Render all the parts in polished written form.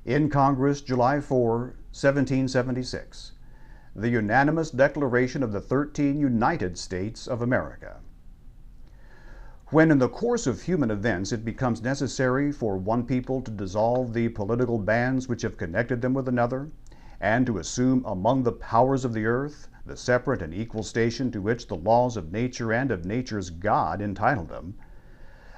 In Congress, July 4, 1776. The unanimous declaration of the 13 United States of America. When in the course of human events it becomes necessary for one people to dissolve the political bands which have connected them with another, and to assume among the powers of the earth the separate and equal station to which the laws of nature and of nature's God entitle them,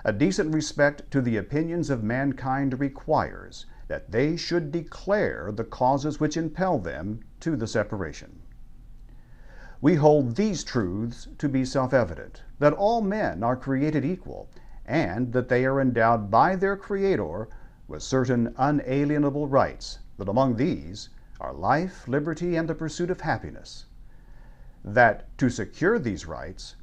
a decent respect to the opinions of mankind requires that they should declare the causes which impel them to the separation. We hold these truths to be self-evident, that all men are created equal, and that they are endowed by their Creator with certain unalienable rights, that among these are life, liberty, and the pursuit of happiness. That to secure these rights,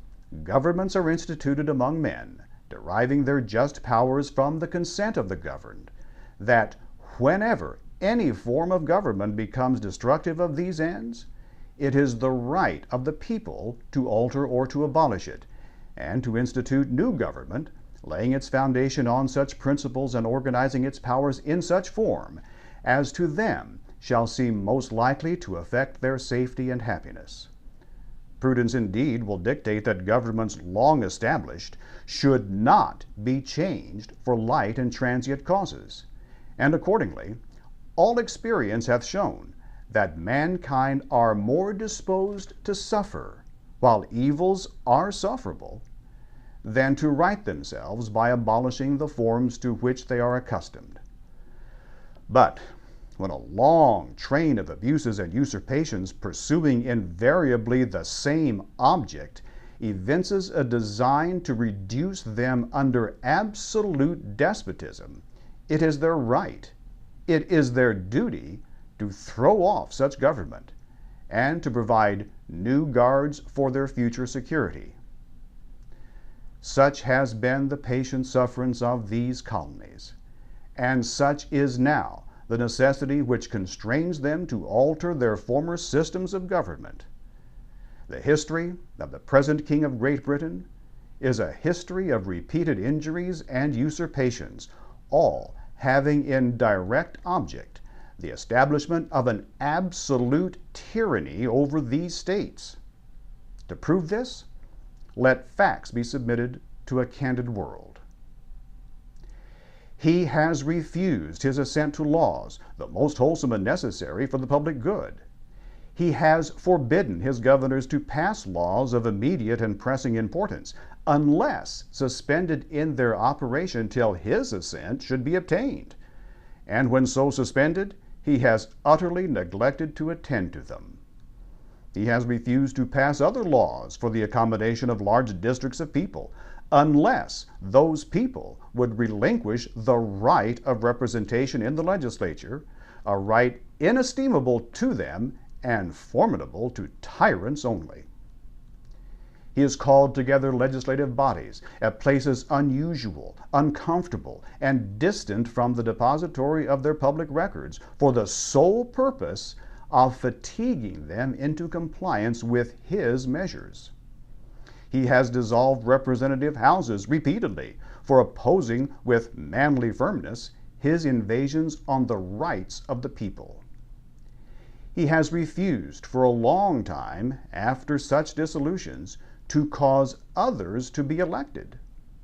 governments are instituted among men, deriving their just powers from the consent of the governed, that whenever any form of government becomes destructive of these ends, it is the right of the people to alter or to abolish it, and to institute new government, laying its foundation on such principles and organizing its powers in such form as to them shall seem most likely to affect their safety and happiness. Prudence indeed will dictate that governments long established should not be changed for light and transient causes, and accordingly all experience hath shown that mankind are more disposed to suffer, while evils are sufferable, than to right themselves by abolishing the forms to which they are accustomed. But when a long train of abuses and usurpations pursuing invariably the same object evinces a design to reduce them under absolute despotism, it is their right, it is their duty to throw off such government and to provide new guards for their future security. Such has been the patient sufferance of these colonies, and such is now the necessity which constrains them to alter their former systems of government. The history of the present King of Great Britain is a history of repeated injuries and usurpations, all having in direct object the establishment of an absolute tyranny over these states. To prove this, let facts be submitted to a candid world. He has refused his assent to laws, the most wholesome and necessary for the public good. He has forbidden his governors to pass laws of immediate and pressing importance, unless suspended in their operation till his assent should be obtained. And when so suspended, he has utterly neglected to attend to them. He has refused to pass other laws for the accommodation of large districts of people, unless those people would relinquish the right of representation in the legislature, a right inestimable to them and formidable to tyrants only. He has called together legislative bodies at places unusual, uncomfortable, and distant from the depository of their public records for the sole purpose of fatiguing them into compliance with his measures. He has dissolved representative houses repeatedly for opposing with manly firmness his invasions on the rights of the people. He has refused for a long time after such dissolutions to cause others to be elected,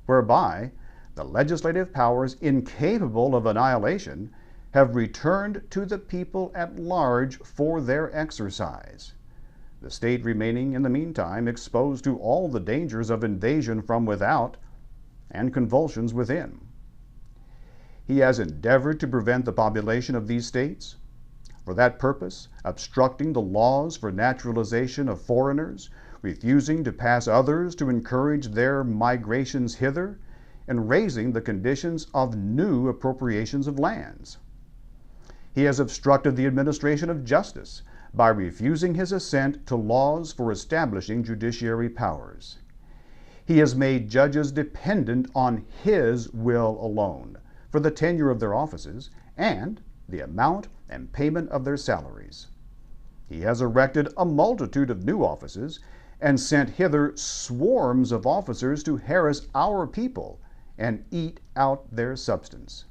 whereby the legislative powers incapable of annihilation have returned to the people at large for their exercise, the state remaining in the meantime exposed to all the dangers of invasion from without and convulsions within. He has endeavored to prevent the population of these states, for that purpose obstructing the laws for naturalization of foreigners, refusing to pass others to encourage their migrations hither, and raising the conditions of new appropriations of lands. He has obstructed the administration of justice by refusing his assent to laws for establishing judiciary powers. He has made judges dependent on his will alone for the tenure of their offices and the amount and payment of their salaries. He has erected a multitude of new offices and sent hither swarms of officers to harass our people and eat out their substance.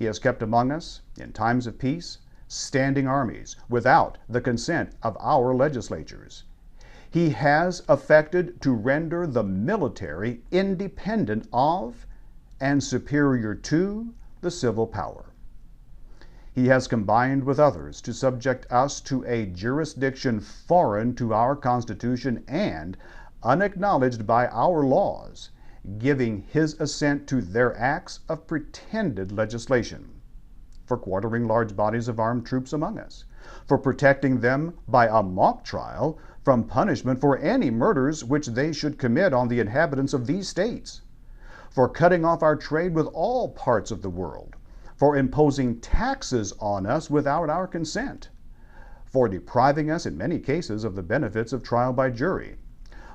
He has kept among us, in times of peace, standing armies without the consent of our legislatures. He has effected to render the military independent of and superior to the civil power. He has combined with others to subject us to a jurisdiction foreign to our Constitution and unacknowledged by our laws, giving his assent to their acts of pretended legislation, for quartering large bodies of armed troops among us, for protecting them by a mock trial from punishment for any murders which they should commit on the inhabitants of these states, for cutting off our trade with all parts of the world, for imposing taxes on us without our consent, for depriving us in many cases of the benefits of trial by jury,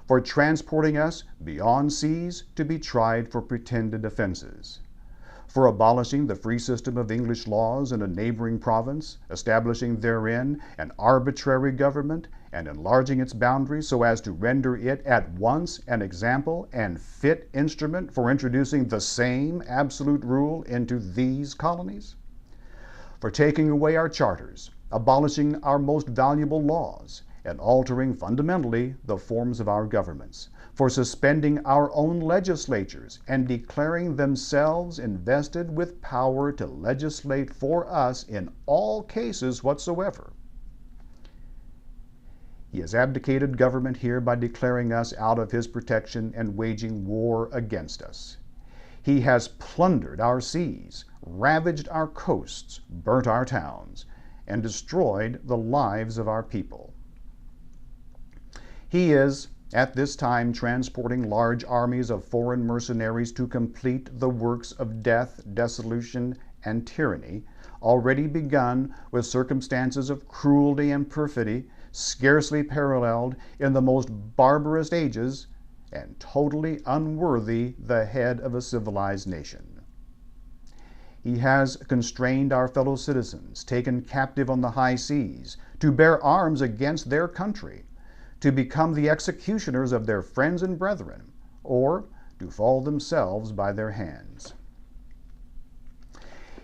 for transporting us beyond seas to be tried for pretended offenses, for abolishing the free system of English laws in a neighboring province, establishing therein an arbitrary government, and enlarging its boundaries so as to render it at once an example and fit instrument for introducing the same absolute rule into these colonies, for taking away our charters, abolishing our most valuable laws, and altering fundamentally the forms of our governments, for suspending our own legislatures and declaring themselves invested with power to legislate for us in all cases whatsoever. He has abdicated government here by declaring us out of his protection and waging war against us. He has plundered our seas, ravaged our coasts, burnt our towns, and destroyed the lives of our people. He is at this time transporting large armies of foreign mercenaries to complete the works of death, dissolution, and tyranny, already begun with circumstances of cruelty and perfidy scarcely paralleled in the most barbarous ages, and totally unworthy the head of a civilized nation. He has constrained our fellow citizens, taken captive on the high seas, to bear arms against their country, to become the executioners of their friends and brethren, or to fall themselves by their hands.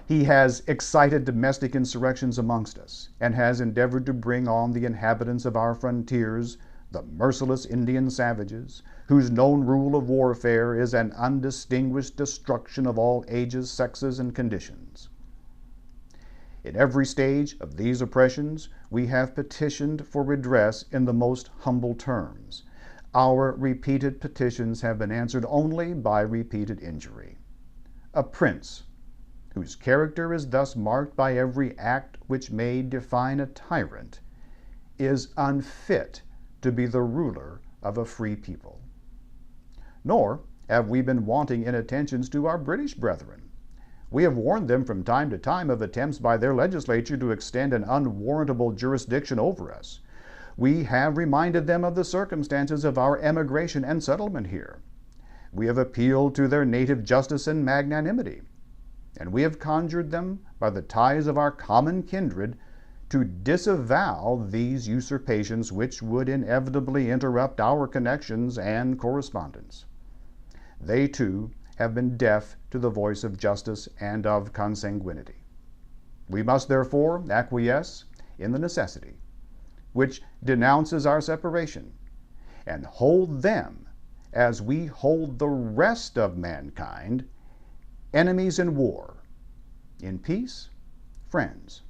He has excited domestic insurrections amongst us, and has endeavored to bring on the inhabitants of our frontiers, the merciless Indian savages, whose known rule of warfare is an undistinguished destruction of all ages, sexes, and conditions. In every stage of these oppressions, we have petitioned for redress in the most humble terms. Our repeated petitions have been answered only by repeated injury. A prince, whose character is thus marked by every act which may define a tyrant, is unfit to be the ruler of a free people. Nor have we been wanting in attentions to our British brethren. We have warned them from time to time of attempts by their legislature to extend an unwarrantable jurisdiction over us. We have reminded them of the circumstances of our emigration and settlement here. We have appealed to their native justice and magnanimity, and we have conjured them by the ties of our common kindred to disavow these usurpations which would inevitably interrupt our connections and correspondence. They too have been deaf to the voice of justice and of consanguinity. We must therefore acquiesce in the necessity which denounces our separation, and hold them, as we hold the rest of mankind, enemies in war, in peace, friends.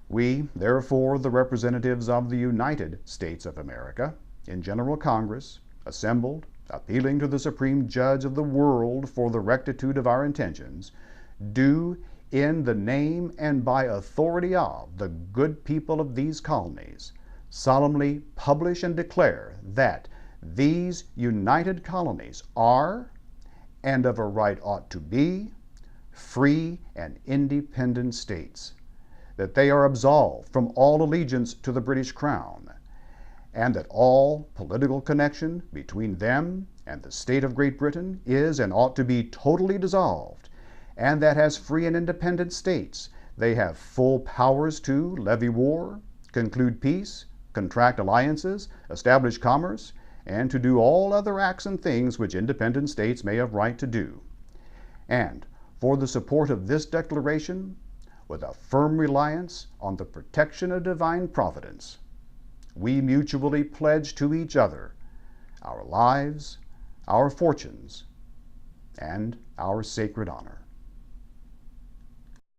We, therefore, the representatives of the United States of America, in General Congress, assembled, appealing to the Supreme Judge of the world for the rectitude of our intentions, do, in the name and by authority of the good people of these colonies, solemnly publish and declare that these united colonies are, and of a right ought to be, free and independent states, that they are absolved from all allegiance to the British Crown, and that all political connection between them and the state of Great Britain is and ought to be totally dissolved, and that as free and independent states they have full powers to levy war, conclude peace, contract alliances, establish commerce, and to do all other acts and things which independent states may have right to do. And for the support of this declaration, with a firm reliance on the protection of divine providence, we mutually pledge to each other our lives, our fortunes, and our sacred honor.